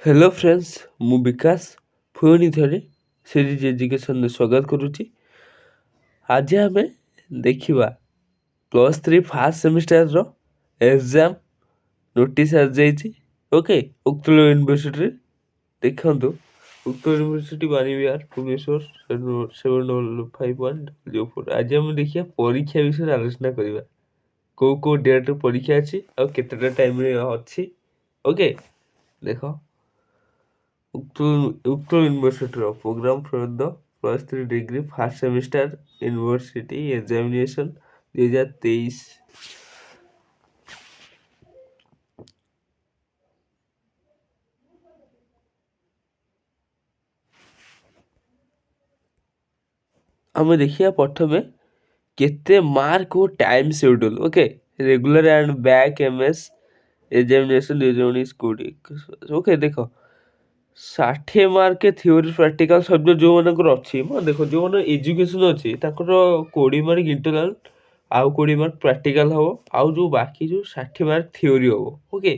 Hello friends, ମୁଁ ବିକାଶ ପୁଣି ଥରେ ସିରିଜ୍ ଏଜୁକେସନରେ ସ୍ୱାଗତ କରୁଛି। ଆଜି ଆମେ ଦେଖିବା +3 ଫାର୍ଷ୍ଟ ସେମିଷ୍ଟାରର ଏକ୍ଜାମ୍ ନୋଟିସ୍ ଆସିଯାଇଛି। ଓକେ, ଉତ୍କଳ ୟୁନିଭର୍ସିଟିରେ ଦେଖନ୍ତୁ। ଉତ୍କଳ ୟୁନିଭର୍ସିଟି ବାଣୀବିହାର ଭୁବନେଶ୍ୱର 705104। ଆଜି ଆମେ ଦେଖିବା ପରୀକ୍ଷା ବିଷୟରେ ଆଲୋଚନା କରିବା। କେଉଁ ଡେଟ୍ରେ ପରୀକ୍ଷା ଅଛି ଆଉ କେତେଟା ଟାଇମ୍ରେ ଅଛି। ଓକେ, ଦେଖ ଉତ୍କଳ ୟୁନିଭର୍ସିଟିର ପ୍ରୋଗ୍ରାମ୍ ଫର ଦ +3 degree first semester university examination 2023। ଆମେ ଦେଖିବା ପ୍ରଥମେ କେତେ mark O time schedule. Okay, regular and back MS examination 2019-20। Okay, ଦେଖ 60 ମାର୍କ ଥିଓରି ପ୍ରାକ୍ଟିକାଲ ସବଜେକ୍ଟ ଯେଉଁମାନଙ୍କର ଅଛି, ଦେଖ ଯେଉଁମାନେ ଏଜୁକେସନ୍ ଅଛି ତାଙ୍କର 20 ମାର୍କ ଇଣ୍ଟରନାଲ୍ ଆଉ 20 ମାର୍କ ପ୍ରାକ୍ଟିକାଲ ହେବ, ଆଉ ଯେଉଁ ବାକି ଯେଉଁ 60 ମାର୍କ ଥିଓରି ହେବ। ଓକେ,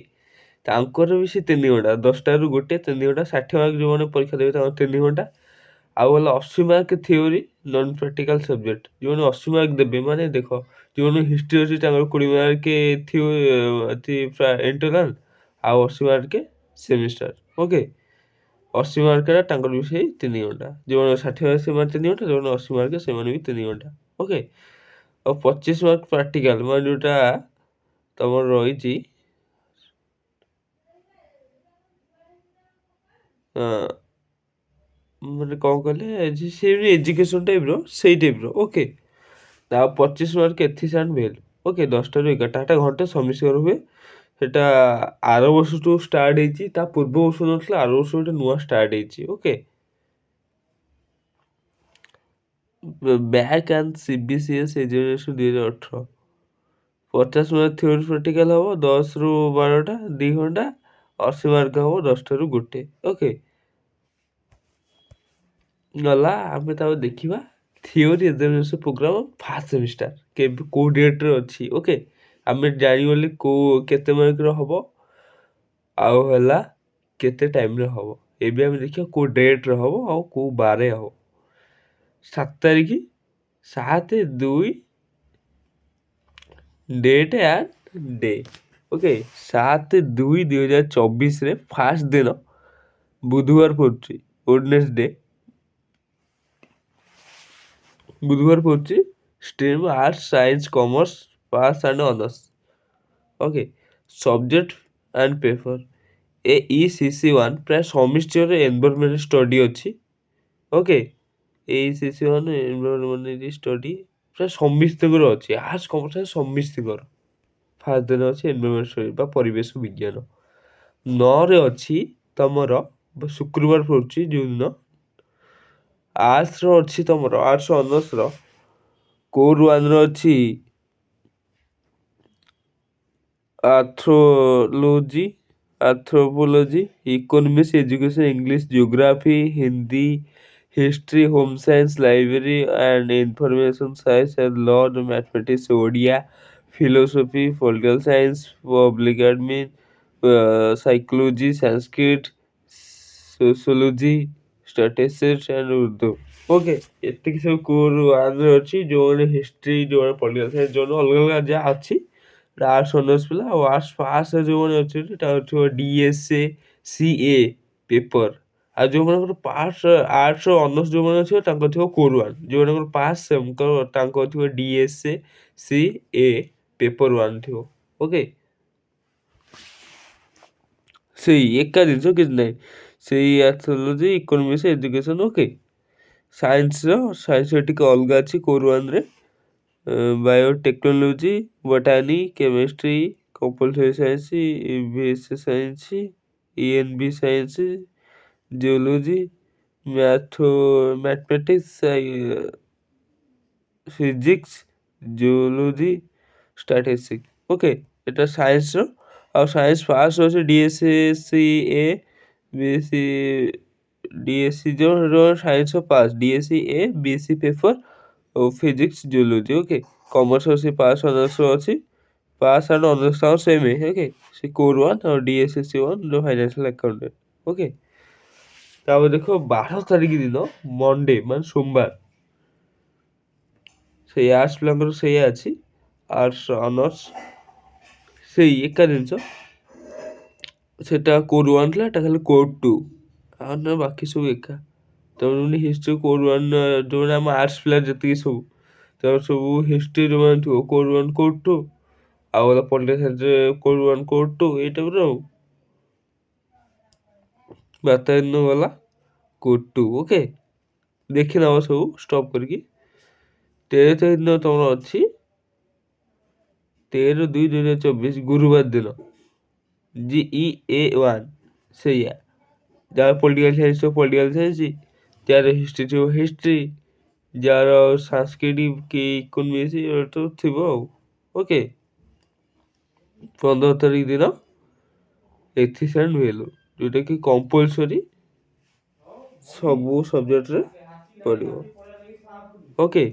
ତାଙ୍କର ବି ସେ 3 ଘଣ୍ଟା, 10ଟାରୁ 1 3 ଘଣ୍ଟା। 60 ମାର୍କ ଯେଉଁମାନେ ପରୀକ୍ଷା ଦେବେ ତାଙ୍କର 3 ଘଣ୍ଟା। ଆଉ ହେଲା 80 mark theory non practical subject ଯେଉଁମାନେ 80 ମାର୍କ ଦେବେ, ମାନେ ଦେଖ ଯେଉଁମାନେ ହିଷ୍ଟ୍ରି ଅଛି ତାଙ୍କର 20 ମାର୍କ ଇଣ୍ଟରନାଲ୍ ଆଉ 80 ମାର୍କ ସେମିଷ୍ଟାର। ଓକେ, 80 ମାର୍କଟା ତାଙ୍କର ବି ସେଇ 3 ଘଣ୍ଟା। ଯେଉଁମାନେ 60 ମାର୍କ ସେମାନେ 3 ଘଣ୍ଟା, ଯେଉଁମାନେ 80 ମାର୍କ ସେମାନେ ବି 3 ଘଣ୍ଟା। ଓକେ, ଆଉ 25 ମାର୍କ ପ୍ରାକ୍ଟିକାଲ, ମାନେ ଯେଉଁଟା ତମର ରହିଛି ମାନେ କ'ଣ କହିଲେ, ସେ ଏଜୁକେସନ୍ ଟାଇପ୍ର ସେଇ ଟାଇପ୍ର। ଓକେ, ଆଉ 25 mark ethics and value. Okay, 10ଟାରୁ 11ଟା ଘଣ୍ଟା ସମସ୍ତଙ୍କର ହୁଏ। ସେଟା ଆର ବର୍ଷଠୁ ଷ୍ଟାର୍ଟ ହେଇଛି, ତା ପୂର୍ବ ବର୍ଷ ନଥିଲା, ଆର ବର୍ଷ ଗୋଟେ ନୂଆ ଷ୍ଟାର୍ଟ ହେଇଛି। Okay, back and CBCS examination 2018। 50 mark theory practical ହେବ, 10ରୁ 12ଟା 2 ଘଣ୍ଟା। 80 ମାର୍କ ହେବ 10ଟାରୁ 1। ଓକେ, ଗଲା। ଆମେ ତାପରେ ଦେଖିବା theory examination programme first semester କେଉଁ ଡେଟ୍ରେ ଅଛି। ଓକେ, ଆମେ ଜାଣିଗଲେ କେତେ ମାର୍କର ହେବ ଆଉ ହେଲା କେତେ ଟାଇମ୍ରେ ହେବ। ଏବେ ଆମେ ଦେଖିବା କେଉଁ ଡେଟ୍ରେ ହେବ ଆଉ କେଉଁ ବାରରେ ହେବ। 7 ତାରିଖ 7/2 ଡେଟ୍ ଆଣ୍ଡ ଡେ। ଓକେ, 7/2/2024ରେ ଫାର୍ଷ୍ଟ ଦିନ ବୁଧବାର ପଡ଼ୁଛି, ୱେଡନେସଡେ ବୁଧବାର ପଡ଼ୁଛି। Stream arts, science, commerce, pass and honours. Okay, subject and paper ECC1 ପ୍ରାୟ ସମିଷ୍ଟିର ଏନଭାରନମେଣ୍ଟ ଷ୍ଟଡି ଅଛି। ଓକେ, ECC1 ଏନଭାରନମେଣ୍ଟ ଷ୍ଟଡି ପ୍ରାୟ ସମସ୍ତଙ୍କର ଅଛି। ଆର୍ଟ୍ସ କମର୍ସ ସମସ୍ତଙ୍କର ଫାର୍ଷ୍ଟ ଦିନ ଅଛି ଏନଭାରନମେଣ୍ଟ ଷ୍ଟଡି ବା ପରିବେଶ ବିଜ୍ଞାନ। 9ରେ ଅଛି ତମର ଶୁକ୍ରବାର ପଡ଼ୁଛି ଯେଉଁଦିନ ଆର୍ଟ୍ସର ଅଛି, ତମର ଆର୍ଟ୍ସ ଅନର୍ସର କୋର୍ 1ର ଅଛି anthropology, economics, education, English, geography, Hindi, history, home science, library and information science and law, mathematics, Odia, philosophy, political science, public admin, psychology, Sanskrit, sociology, statistics and Urdu. Okay, ଏତିକି ସବୁ କୋର୍ 1ରେ ଅଛି। ଯେଉଁମାନେ ହିଷ୍ଟ୍ରି, ଯେଉଁମାନେ ପଲିଟିକାଲ ସାଇନ୍ସ, ଯେଉଁମାନେ ଅଲଗା ଅଲଗା ଯାହା ଅଛି ଆର୍ଟ୍ସ ଅନର୍ସ ପିଲା, ଆଉ ଆର୍ଟ୍ସ ପାସ୍ ଯେଉଁମାନେ ଅଛନ୍ତି ତାଙ୍କର ଥିବ DSA CA ପେପର। ଆଉ ଯେଉଁମାନଙ୍କର ପାସ୍ ଆର୍ଟ୍ସ ଅନର୍ସ ଯେଉଁମାନେ ଥିବ ତାଙ୍କର ଥିବ କୋର୍ 1। ଯେଉଁମାନଙ୍କର ପାସ୍ ତାଙ୍କର ଥିବ DSA CA ପେପର 1 ଥିବ। ଓକେ, ସେଇ ଏକା ଜିନିଷ କିଛି ନାହିଁ, ସେଇ ଆନ୍ଥ୍ରୋପୋଲୋଜି, ଇକୋନୋମିକ୍ସ, ଏଜୁକେସନ୍। ଓକେ, ସାଇନ୍ସର ଟିକେ ଅଲଗା ଅଛି କୋର୍ 1ରେ। Biotechnology, botany, chemistry, compulsory science, EVS science, ENV science, geology, mathematics, physics, geology, statistics. Okay, এটা ସାଇନ୍ସର। ଆଉ ସାଇନ୍ସ ଫାର୍ଷ୍ଟ ଅଛି DSA CA BSc DSC ଯେଉଁ science pass DSC A BSc paper ଆଉ ଫିଜିକ୍ସ, ଜିଓଲୋଜି। ଓକେ, କମର୍ସ ଅଛି pass honours ଅଛି, pass and honours ତାଙ୍କର sem. Okay, ସେ କୋର୍ 1 ଆଉ DSC 1 ଯେଉଁ ଫାଇନାନ୍ସିଆଲ ଆକାଉଣ୍ଟାଣ୍ଟ। ଓକେ। ତାପରେ ଦେଖ 12 ତାରିଖ ଦିନ ମଣ୍ଡେ ମାନେ ସୋମବାର, ସେଇ ଆର୍ଟ୍ସ ପିଲାଙ୍କର ସେଇଆ ଅଛି, ଆର୍ଟ୍ସ ଅନର୍ସ ସେଇ ଏକା ଜିନିଷ। ସେଟା କୋର୍ 1 ଥିଲା, ଏଟା ଖାଲି କୋର୍ 2, ଆଉ ନା ବାକି ସବୁ ଏକା। ତାପରେ ହିଷ୍ଟ୍ରି କୋର୍ 1 ଯେଉଁମାନେ ଆମ ଆର୍ଟ୍ସ ପିଲା ଯେତିକି ସବୁ, ତାଙ୍କର ସବୁ ହିଷ୍ଟ୍ରି ଯେଉଁମାନେ ଥିବ କୋର୍ 1 କୋର୍ 2, ଆଉ ଗଲା ପଲିଟିକାଲ ସାଇନ୍ସରେ କୋର୍ 1 କୋର୍ 2 ଏଇ ଟାଇପ୍ର ଆଉ। 12 ଦିନ ଗଲା କୋର୍ 2, ଓକେ। ଦେଖିନେବ ସବୁ ଷ୍ଟପ୍ କରିକି। 13 ତାରିଖ ଦିନ ତମର ଅଛି 13/2/2024 ଗୁରୁବାର ଦିନ, GEA 1 ସେଇଆ। ଯାହାର ପଲିଟିକାଲ ସାଇନ୍ସ ଥିବ ପଲିଟିକାଲ ସାଇନ୍ସ, ଯାହାର ହିଷ୍ଟ୍ରି ଥିବ ହିଷ୍ଟ୍ରି, ଯାହାର ସାଂସ୍କ୍ରିଟ କି ଇକୋନୋମିକ୍ସ ତ ଥିବ ଆଉ, ଓକେ। 15 ତାରିଖ ଦିନ ଏଥିକ୍ସ ଆଣ୍ଡ ଭ୍ୟାଲୁ, ଯେଉଁଟାକି କମ୍ପଲସରି ସବୁ ସବଜେକ୍ଟରେ ପଡ଼ିବ, ଓକେ।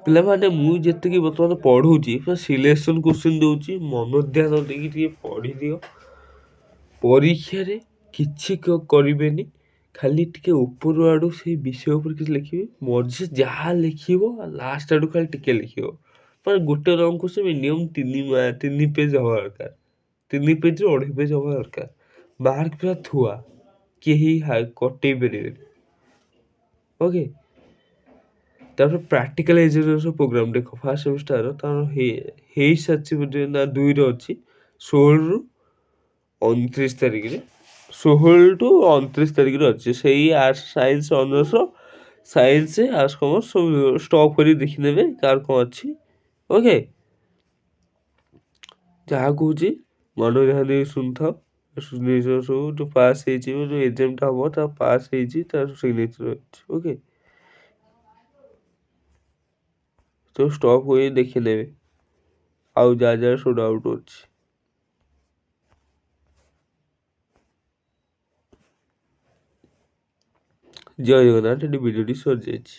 ପିଲାମାନେ ମୁଁ ଯେତିକି ବର୍ତ୍ତମାନ ପଢ଼ଉଛି ସିଲେକ୍ସନ୍ କୋଶ୍ଚିନ୍ ଦେଉଛି, ମନ ଧ୍ୟାନ ଦେଇକି ଟିକେ ପଢ଼ିଦିଅ। ପରୀକ୍ଷାରେ କିଛି କରିବେନି, ଖାଲି ଟିକେ ଉପର ଆଡ଼ୁ ସେଇ ବିଷୟ ଉପରେ କିଛି ଲେଖିବେ, ମଝି ଯାହା ଲେଖିବ ଲାଷ୍ଟ ଆଡ଼ୁ ଖାଲି ଟିକେ ଲେଖିବ। ମାନେ ଗୋଟେ ରଙ୍ଗ କୋଶ୍ଚିନ୍ ମିନିମମ୍ 3 ପେଜ୍ ହେବା ଦରକାର, 3 ପେଜ୍ରୁ 2.5 ପେଜ୍ ହେବା ଦରକାର। ମାର୍କ ପୁରା ଥୁଆ, କେହି କଟେଇ ପାରିବେନି, ଓକେ। ତାପରେ ପ୍ରାକ୍ଟିକାଲ ଏଜୁକେସନ ପ୍ରୋଗ୍ରାମ ଦେଖ, ଫାର୍ଷ୍ଟ ସେମିଷ୍ଟାର ତାର ହେଇସାରିଛି ବୋଧେ ନା 2ରେ ଅଛି, 16ରୁ 29 ତାରିଖରେ, 16 ଟୁ 29 ତାରିଖରେ ଅଛି। ସେଇ arts science honours, science arts commerce ସବୁ ଷ୍ଟପ୍ କରି ଦେଖିନେବେ କାହାର କ'ଣ ଅଛି, ଓକେ। ଯାହା କହୁଛି ମନ ଧ୍ୟାନ ଦେଇକି ଶୁଣୁଥାଅ। ନିଜ ସବୁ ଯେଉଁ ପାସ୍ ହେଇଛି, ଯେଉଁ ଏକ୍ଜାମଟା ହେବ ତା ପାସ୍ ହେଇଛି ତାର ସିଗ୍ନେଚର ଅଛି, ଓକେ। ତ ଷ୍ଟପ୍ କରି ଦେଖିନେବେ ଆଉ ଯାହା ଯାହା ସବୁ ଡାଉଟ୍ ଅଛି। ଜୟ ଜଗନ୍ନାଥ। ଏଠି ଭିଡ଼ିଓଟି ସରିଯାଇଛି।